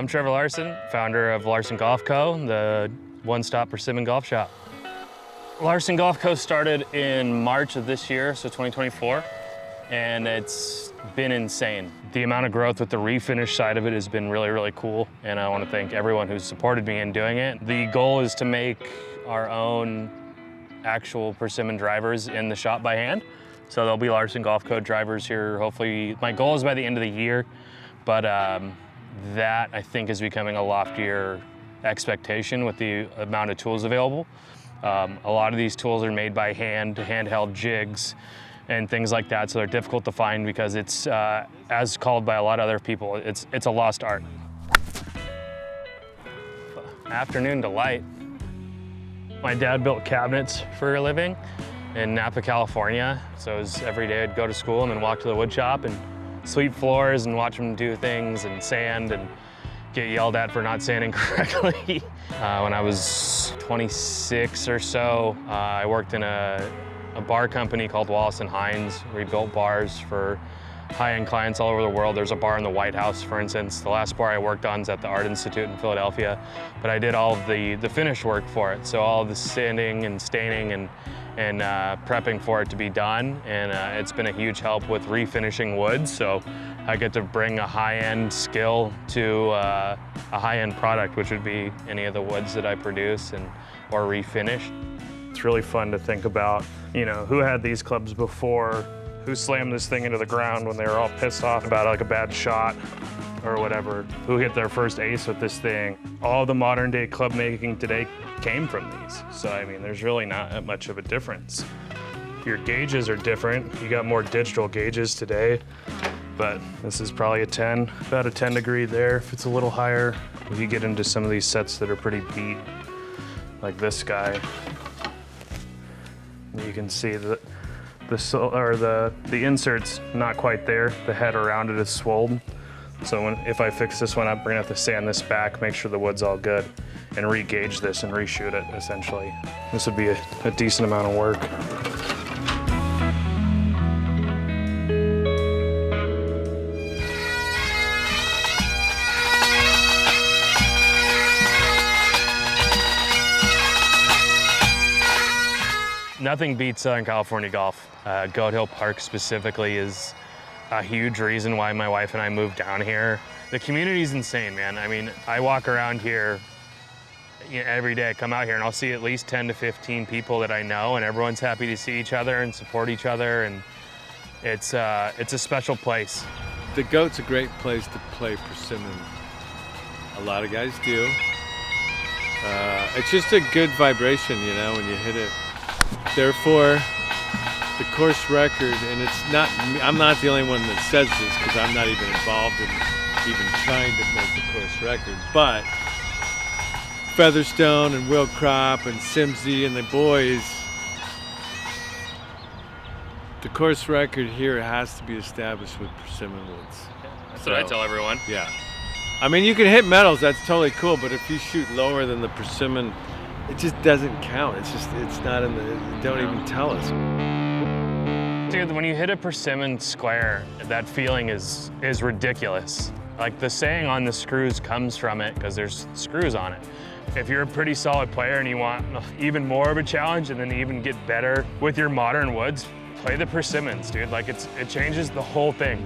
Trevor Larsen, founder of Larson Golf Co, the one-stop persimmon golf shop. Larson Golf Co started in March of this year, so 2024, and it's been insane. The amount of growth with the refinish side of it has been really, really cool, and I want to thank everyone who's supported me in doing it. The goal is to make our own actual persimmon drivers in the shop by hand. So there'll be Larson Golf Co drivers here, hopefully. My goal is by the end of the year, but that I think is becoming a loftier expectation with the amount of tools available. A lot of these tools are made by hand, handheld jigs and things like that, so they're difficult to find because it's, as called by a lot of other people, it's a lost art. Afternoon delight. My dad built cabinets for a living in Napa, California, so it was every day I'd go to school and then walk to the wood shop and sweep floors and watch them do things and sand and get yelled at for not sanding correctly. When I was 26 or so, I worked in a bar company called Wallace Hindes. We built bars for high-end clients all over the world. There's a bar in the White House, for instance. The last bar I worked on is at the Art Institute in Philadelphia, but I did all of the finish work for it. So all of the sanding and staining and prepping for it to be done. And it's been a huge help with refinishing wood. So I get to bring a high-end skill to a high-end product, which would be any of the woods that I produce or refinish. It's really fun to think about, you know, who had these clubs before, who slammed this thing into the ground when they were all pissed off about like a bad shot or whatever, who hit their first ace with this thing. All the modern day club making today came from these. So I mean, there's really not that much of a difference. Your gauges are different. You got more digital gauges today, but this is probably a 10, about a 10 degree there. If it's a little higher, you get into some of these sets that are pretty beat, like this guy. You can see that the insert's not quite there. The head around it is swollen. So if I fix this one up, we're gonna have to sand this back, make sure the wood's all good, and re-gauge this and reshoot it, essentially. This would be a decent amount of work. Nothing beats Southern California golf. Goat Hill Park specifically is a huge reason why my wife and I moved down here. The community's insane, man. I mean, I walk around here every day. I come out here and I'll see at least 10 to 15 people that I know, and everyone's happy to see each other and support each other, and it's a special place. The Goat's a great place to play persimmon. A lot of guys do. It's just a good vibration, you know, when you hit it. Therefore, the course record, and it's not, I'm not the only one that says this because I'm not even involved in even trying to make the course record, but Featherstone and Will Kropp and Simsy and the boys, the course record here has to be established with persimmon woods. That's what I tell everyone. Yeah. I mean, you can hit metals, that's totally cool, but if you shoot lower than the persimmon, it just doesn't count. It's not in the, don't even tell us. Dude, when you hit a persimmon square, that feeling is ridiculous. Like the saying on the screws comes from it because there's screws on it. If you're a pretty solid player and you want even more of a challenge and then even get better with your modern woods, play the persimmons, dude. Like it changes the whole thing.